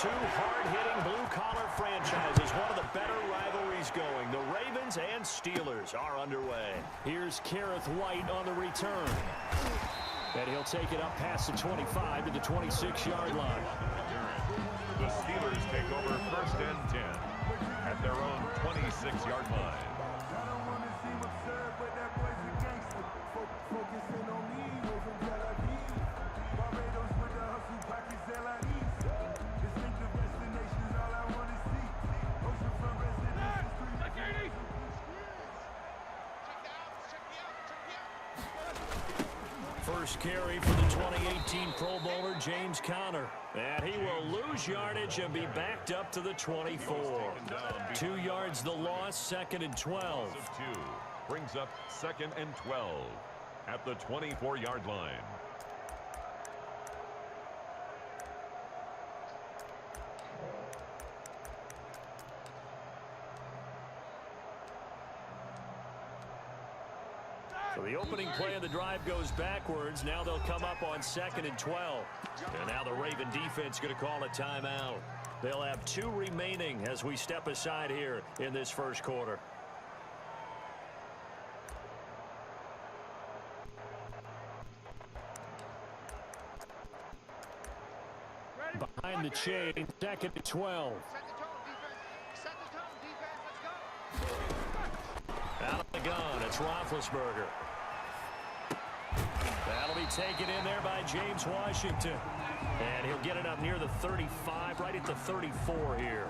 two hard-hitting blue-collar franchises. One of the better rivalries going. The Ravens and Steelers are underway. Here's Kareth White on the return. And he'll take it up past the 25 to the 26-yard line. The Steelers take over 1st and 10 at their own 26-yard line. First carry for the 2018 Pro Bowler, James Conner. And he will lose yardage and be backed up to the 24. 2 yards the loss, 2nd and 12. Brings up 2nd and 12 at the 24-yard line. So the opening play of the drive goes backwards. Now they'll come up on 2nd and 12. And now the Raven defense going to call a timeout. They'll have 2 remaining as we step aside here in this first quarter. Behind the chain, 2nd and 12. Out of the gun, it's Roethlisberger. That'll be taken in there by James Washington. And he'll get it up near the 35, right at the 34 here.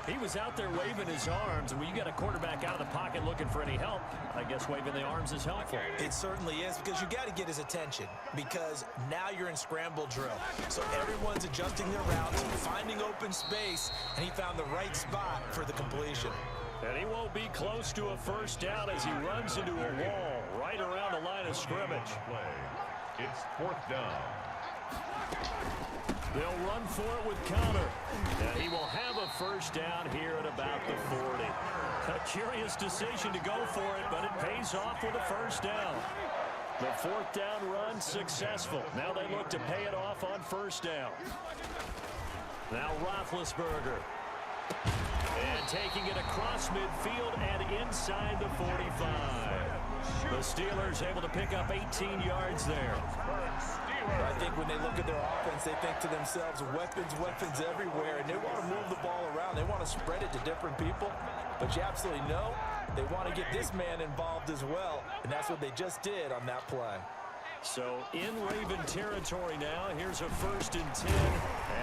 He was out there waving his arms, and when you got a quarterback out of the pocket looking for any help, I guess waving the arms is helpful. It certainly is, because you got to get his attention, because now you're in scramble drill. So everyone's adjusting their routes, finding open space, and he found the right spot for the completion. And he won't be close to a first down as he runs into a wall right around the line of scrimmage. It's 4th down. They'll run for it with Conner. And he will have a first down here at about the 40. A curious decision to go for it, but it pays off with a first down. The 4th down run successful. Now they look to pay it off on first down. Now Roethlisberger. And taking it across midfield and inside the 45. The Steelers able to pick up 18 yards there. I think when they look at their offense, they think to themselves, weapons, weapons everywhere, and they want to move the ball around. They want to spread it to different people. But you absolutely know they want to get this man involved as well, and that's what they just did on that play. So in Raven territory now, here's a 1st and 10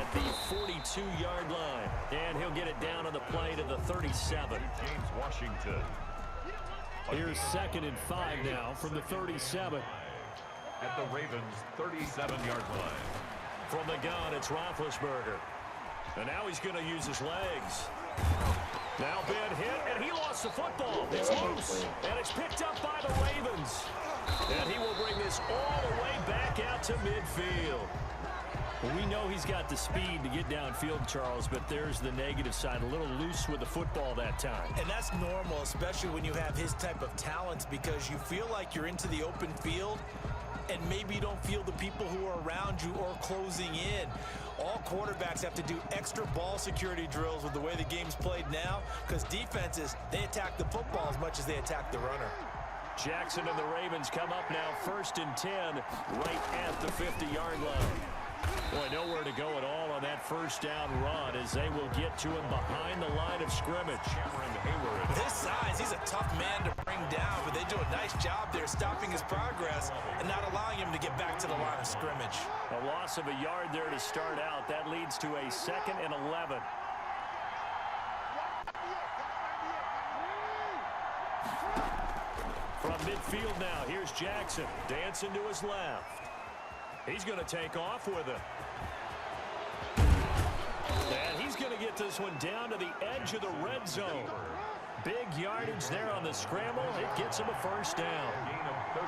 at the 42-yard line. And he'll get it down on the play to the 37. James Washington. Here's 2nd and 5 now from the 37. At the Ravens' 37-yard line. From the gun, it's Roethlisberger. And now he's going to use his legs. Now Ben hit, and he lost the football. It's loose, and it's picked up by the Ravens. And he will bring this all the way back out to midfield. Well, we know he's got the speed to get downfield, Charles, but there's the negative side. A little loose with the football that time. And that's normal, especially when you have his type of talents, because you feel like you're into the open field, and maybe you don't feel the people who are around you or closing in. All quarterbacks have to do extra ball security drills with the way the game's played now, because defenses, they attack the football as much as they attack the runner. Jackson and the Ravens come up now 1st and 10 right at the 50-yard line. Boy, nowhere to go at all on that first down run as they will get to him behind the line of scrimmage. With his size, he's a tough man to bring down, but they do a nice job there stopping his progress and not allowing him to get back to the line of scrimmage. A loss of a yard there to start out. That leads to a 2nd and 11. From midfield now, here's Jackson. Dancing to his left. He's going to take off with it. And he's going to get this one down to the edge of the red zone. Big yardage there on the scramble. It gets him a first down.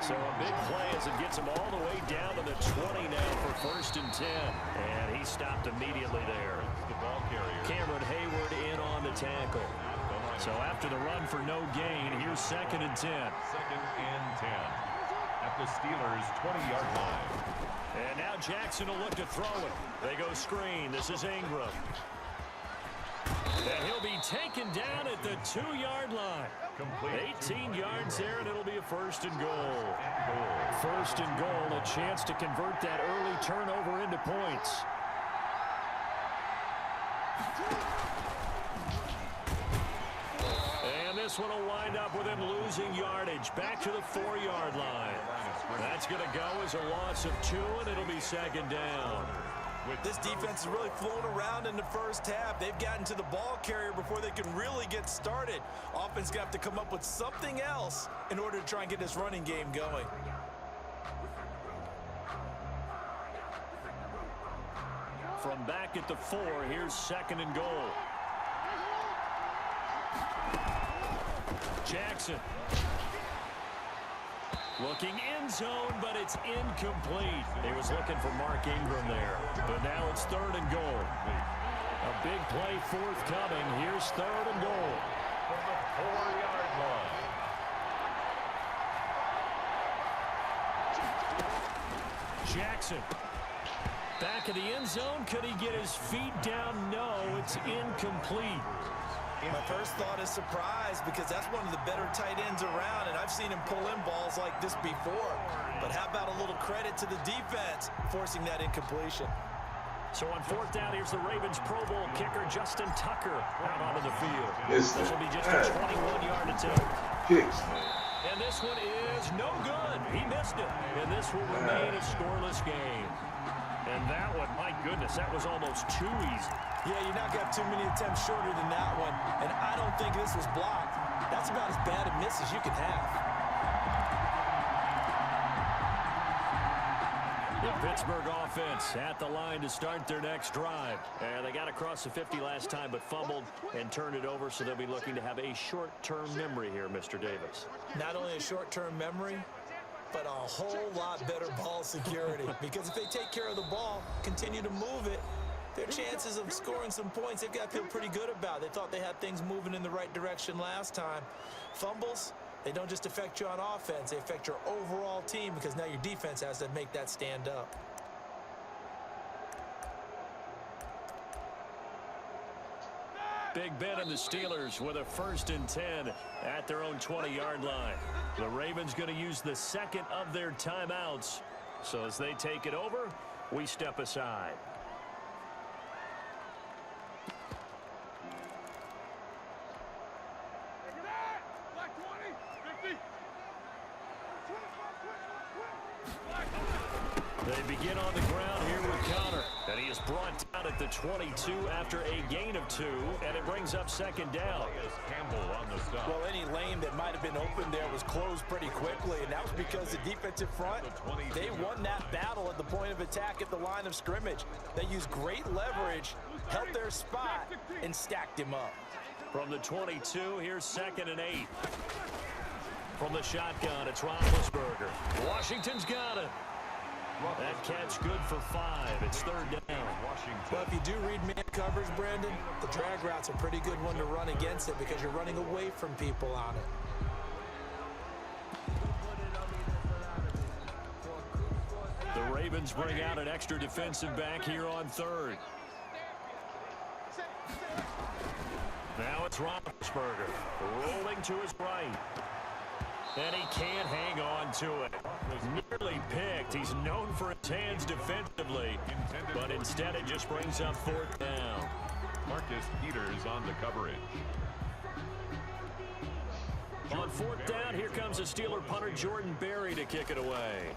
So a big play as it gets him all the way down to the 20 now for 1st and 10. And he stopped immediately there. Cameron Hayward in on the tackle. So after the run for no gain, here's 2nd and 10. 2nd and 10. at the Steelers' 20-yard line. And now Jackson will look to throw it. They go screen. This is Ingram. And he'll be taken down at the 2-yard line. Complete. 18 yards there, and it'll be a 1st and goal. 1st and goal, a chance to convert that early turnover into points. And this one will wind up with him losing yardage. Back to the 4-yard line. That's going to go as a loss of 2, and it'll be 2nd down. This defense is really flown around in the first half. They've gotten to the ball carrier before they can really get started. Offense going to have to come up with something else in order to try and get this running game going. From back at the 4, here's 2nd and goal. Jackson. Looking end zone, but it's incomplete. He was looking for Mark Ingram there. But now it's 3rd and goal. A big play forthcoming. Here's 3rd and goal. From the 4-yard line. Jackson. Back in the end zone. Could he get his feet down? No, it's incomplete. My first thought is surprise because that's one of the better tight ends around, and I've seen him pull in balls like this before. But how about a little credit to the defense forcing that incompletion? So on 4th down, here's the Ravens Pro Bowl kicker Justin Tucker out onto the field. This will be just a 21-yard attempt. And this one is no good. He missed it. And this will remain a scoreless game. And that one, my goodness, that was almost too easy. Yeah, you're not going to have too many attempts shorter than that one. And I don't think this was blocked. That's about as bad a miss as you can have. The Pittsburgh offense at the line to start their next drive. And they got across the 50 last time, but fumbled and turned it over, so they'll be looking to have a short-term memory here, Mr. Davis. Not only a short-term memory, but a whole lot better ball security. Because if they take care of the ball, continue to move it, their chances of scoring some points, they've got to feel pretty good about. They thought they had things moving in the right direction last time. Fumbles, they don't just affect you on offense, they affect your overall team because now your defense has to make that stand up. Big Ben and the Steelers with a 1st and 10 at their own 20-yard line. The Ravens going to use the 2nd of their timeouts. So as they take it over, we step aside. They begin on the ground here with Conner. And he is brought down at the 22 after a gain of 2. And it brings up 2nd down. Campbell on the stop. Well, any lane that might have been open there was closed pretty quickly. And that was because the defensive front, they won that battle at the point of attack at the line of scrimmage. They used great leverage, held their spot, and stacked him up. From the 22, here's 2nd and 8. From the shotgun, it's Roethlisberger. Washington's got it. That catch good for 5. It's 3rd down. Well, if you do read man coverage, Brandon, the drag route's a pretty good one to run against it because you're running away from people on it. The Ravens bring out an extra defensive back here on 3rd. Now it's Roethlisberger rolling to his right. And he can't hang on to it. Nearly picked. He's known for his hands defensively. But instead it just brings up 4th down. Marcus Peters on the coverage. On 4th down, here comes the Steeler punter Jordan Berry to kick it away.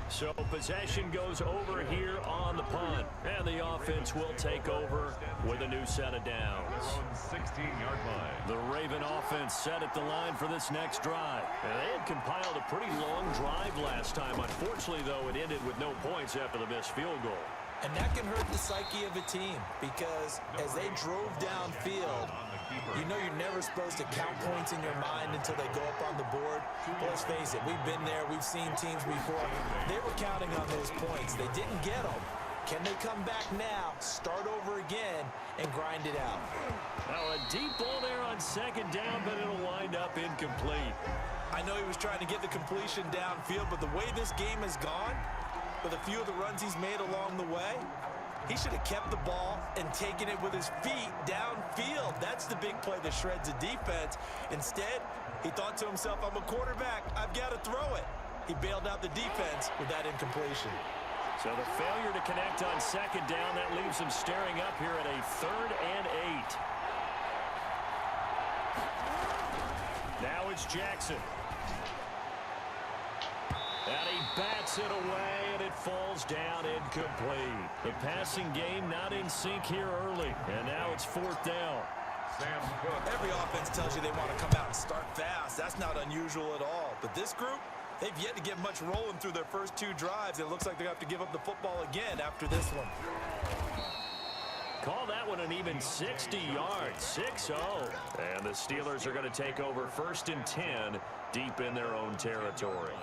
So possession goes over here on the punt. And the offense will take over with a new set of downs. 16-yard line. The Raven offense set at the line for this next drive. And they had compiled a pretty long drive last time. Unfortunately, though, it ended with no points after the missed field goal. And that can hurt the psyche of a team because as they drove downfield, you know you're never supposed to count points in your mind until they go up on the board. But let's face it, we've been there. We've seen teams before. They were counting on those points. They didn't get them. Can they come back now, start over again, and grind it out? Now a deep ball there on second down, but it'll wind up incomplete. I know he was trying to get the completion downfield, but the way this game has gone, with a few of the runs he's made along the way, he should have kept the ball and taken it with his feet downfield. That's the big play that shreds the defense. Instead, he thought to himself, I'm a quarterback, I've got to throw it. He bailed out the defense with that incompletion. So the failure to connect on second down, that leaves him staring up here at a 3rd and 8. Now it's Jackson. And he bats it away, and it falls down incomplete. The passing game not in sync here early, and now it's 4th down. Sam Cook. Every offense tells you they want to come out and start fast. That's not unusual at all. But this group, they've yet to get much rolling through their first 2 drives. It looks like they have to give up the football again after this one. Call that one an even 60 yards, 6-0. And the Steelers are going to take over 1st and 10 deep in their own territory.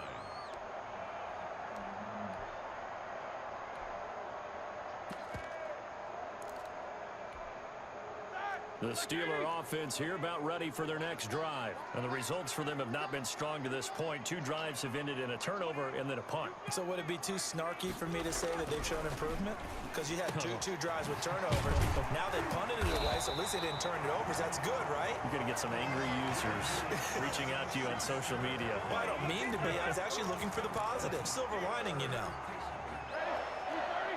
The Steeler offense here about ready for their next drive. And the results for them have not been strong to this point. 2 drives have ended in a turnover and then a punt. So would it be too snarky for me to say that they've shown improvement? Because you had two drives with turnovers. Now they punted it away, so at least they didn't turn it over. So that's good, right? You're going to get some angry users reaching out to you on social media. Well, I don't mean to be. I was actually looking for the positive. Silver lining, you know.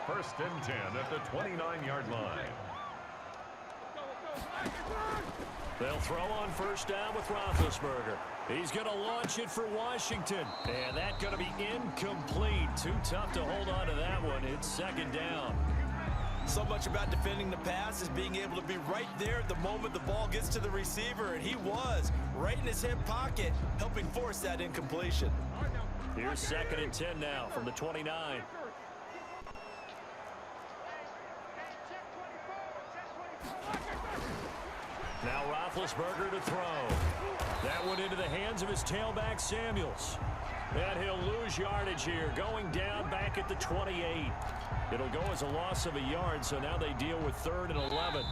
1st and 10 at the 29-yard line. They'll throw on 1st down with Roethlisberger. He's going to launch it for Washington. And that's going to be incomplete. Too tough to hold on to that one. It's 2nd down. So much about defending the pass is being able to be right there at the moment the ball gets to the receiver. And he was right in his hip pocket, helping force that incompletion. Here's 2nd and 10 now from the 29. Now Roethlisberger to throw. That one into the hands of his tailback, Samuels. And he'll lose yardage here, going down back at the 28. It'll go as a loss of a yard, so now they deal with 3rd and 11.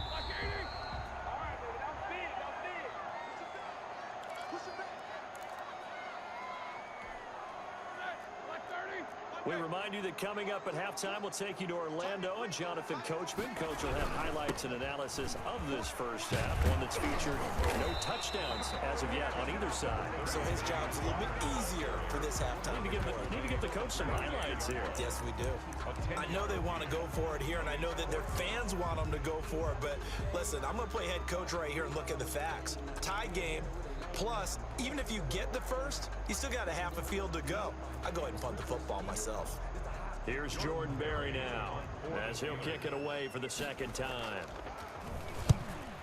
We remind you that coming up at halftime, we'll take you to Orlando and Jonathan Coachman. Coach will have highlights and analysis of this first half, one that's featured no touchdowns as of yet on either side. So his job's a little bit easier for this halftime. Need to give the coach some highlights here. Yes, we do. I know they want to go for it here, and I know that their fans want them to go for it, but listen, I'm going to play head coach right here and look at the facts. Tie game. Plus, even if you get the first, you still got a half a field to go. I go ahead and punt the football myself. Here's Jordan Berry now, as he'll kick it away for the 2nd time.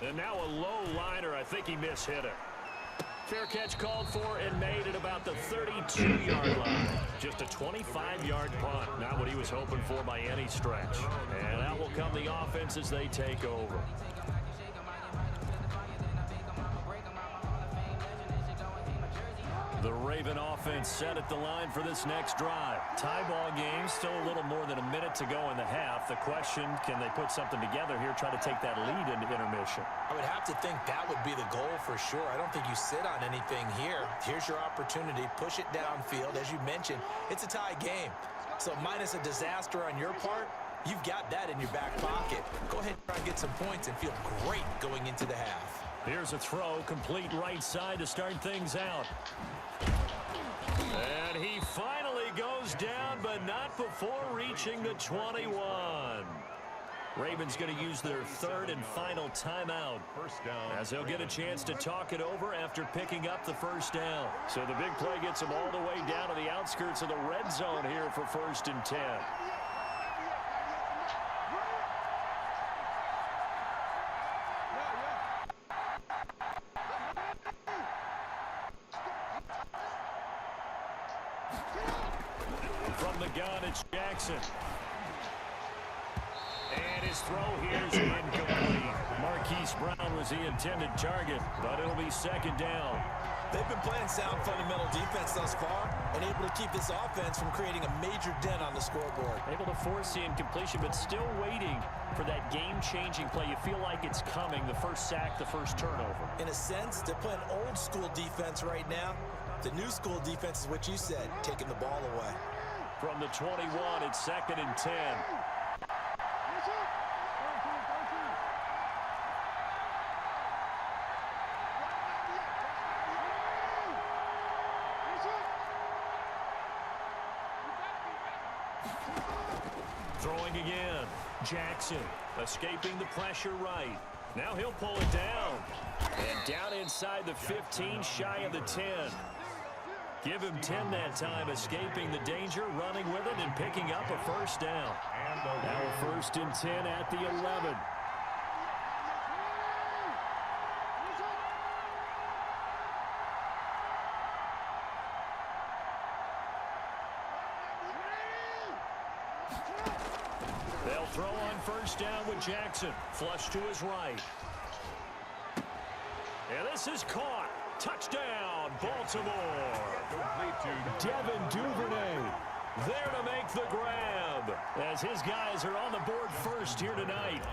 And now a low liner. I think he mishit it. Fair catch called for and made at about the 32-yard line. Just a 25-yard punt. Not what he was hoping for by any stretch. And out will come the offense as they take over. The Raven offense set at the line for this next drive. Tie ball game, still a little more than a minute to go in the half. The question, can they put something together here, try to take that lead into intermission? I would have to think that would be the goal for sure. I don't think you sit on anything here. Here's your opportunity. Push it downfield. As you mentioned, it's a tie game. So minus a disaster on your part, you've got that in your back pocket. Go ahead and try and get some points and feel great going into the half. Here's a throw, complete right side to start things out. And he finally goes down, but not before reaching the 21. Ravens going to use their 3rd and final timeout, 1st down, as they'll get a chance to talk it over after picking up the 1st down. So the big play gets them all the way down to the outskirts of the red zone here for 1st and 10. From the gun, it's Jackson. And his throw here is incomplete. Marquise Brown was the intended target, but it'll be 2nd down. They've been playing sound fundamental defense thus far and able to keep this offense from creating a major dent on the scoreboard. Able to force the incompletion, but still waiting for that game-changing play. You feel like it's coming, the first sack, the first turnover. In a sense, they're playing old-school defense right now. The new school defense is what you said, taking the ball away. From the 21, it's 2nd and 10. Throwing again. Jackson escaping the pressure right. Now he'll pull it down. And down inside the 15, shy of the 10. Give him 10 that time, escaping the danger, running with it, and picking up a first down. Now a 1st and 10 at the 11. They'll throw on 1st down with Jackson. Flush to his right. And this is caught. Touchdown, Baltimore. Devin Duvernay there to make the grab as his guys are on the board first here tonight.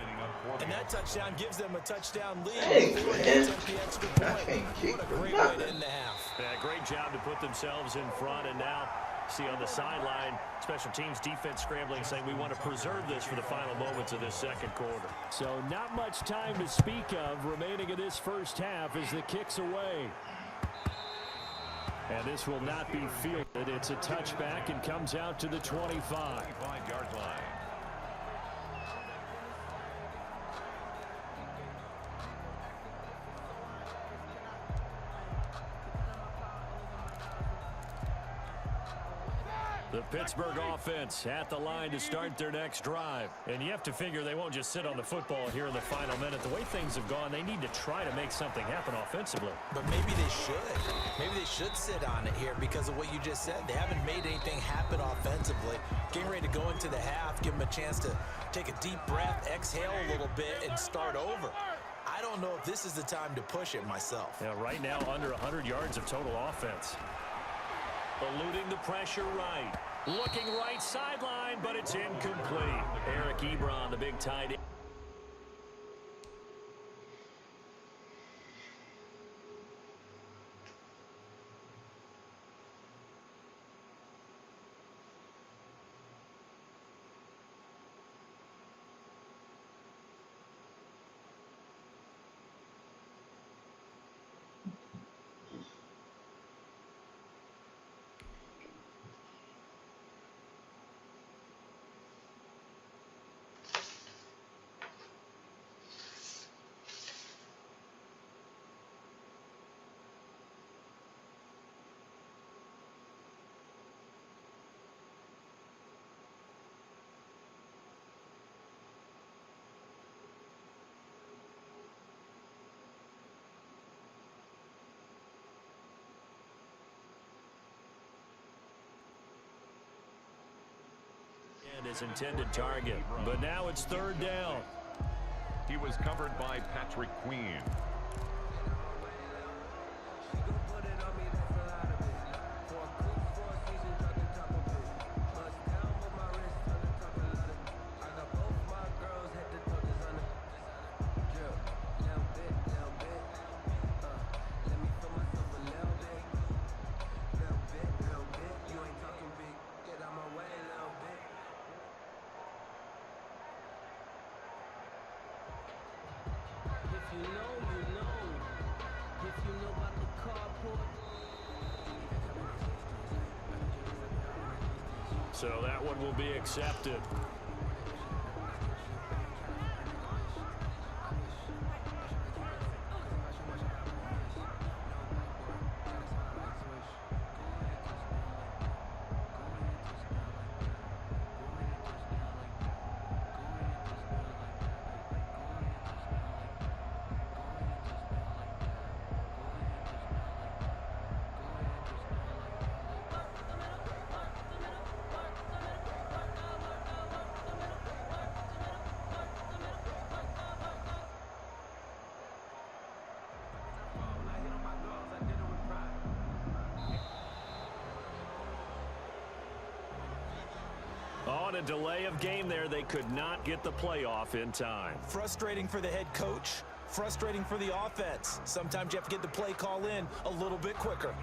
And that touchdown gives them a touchdown lead. Thanks, man. The extra point. What a great way to end the half. Yeah, great job to put themselves in front, and now see on the sideline, special teams defense scrambling, saying we want to preserve this for the final moments of this second quarter. So not much time to speak of remaining in this first half as the kick's away. And this will not be fielded. It's a touchback and comes out to the 25. 25-yard line. The Pittsburgh offense at the line to start their next drive. And you have to figure they won't just sit on the football here in the final minute. The way things have gone, they need to try to make something happen offensively. But maybe they should. Maybe they should sit on it here because of what you just said. They haven't made anything happen offensively. Getting ready to go into the half, give them a chance to take a deep breath, exhale a little bit, and start over. I don't know if this is the time to push it myself. Yeah, right now under 100 yards of total offense. Eluding the pressure right. Looking right sideline, but it's incomplete. Eric Ebron, the big tight end. His intended target, but now it's 3rd down. He was covered by Patrick Queen. So that one will be accepted. on a delay of game there. They could not get the playoff in time. Frustrating for the head coach. Frustrating for the offense. Sometimes you have to get the play call in a little bit quicker.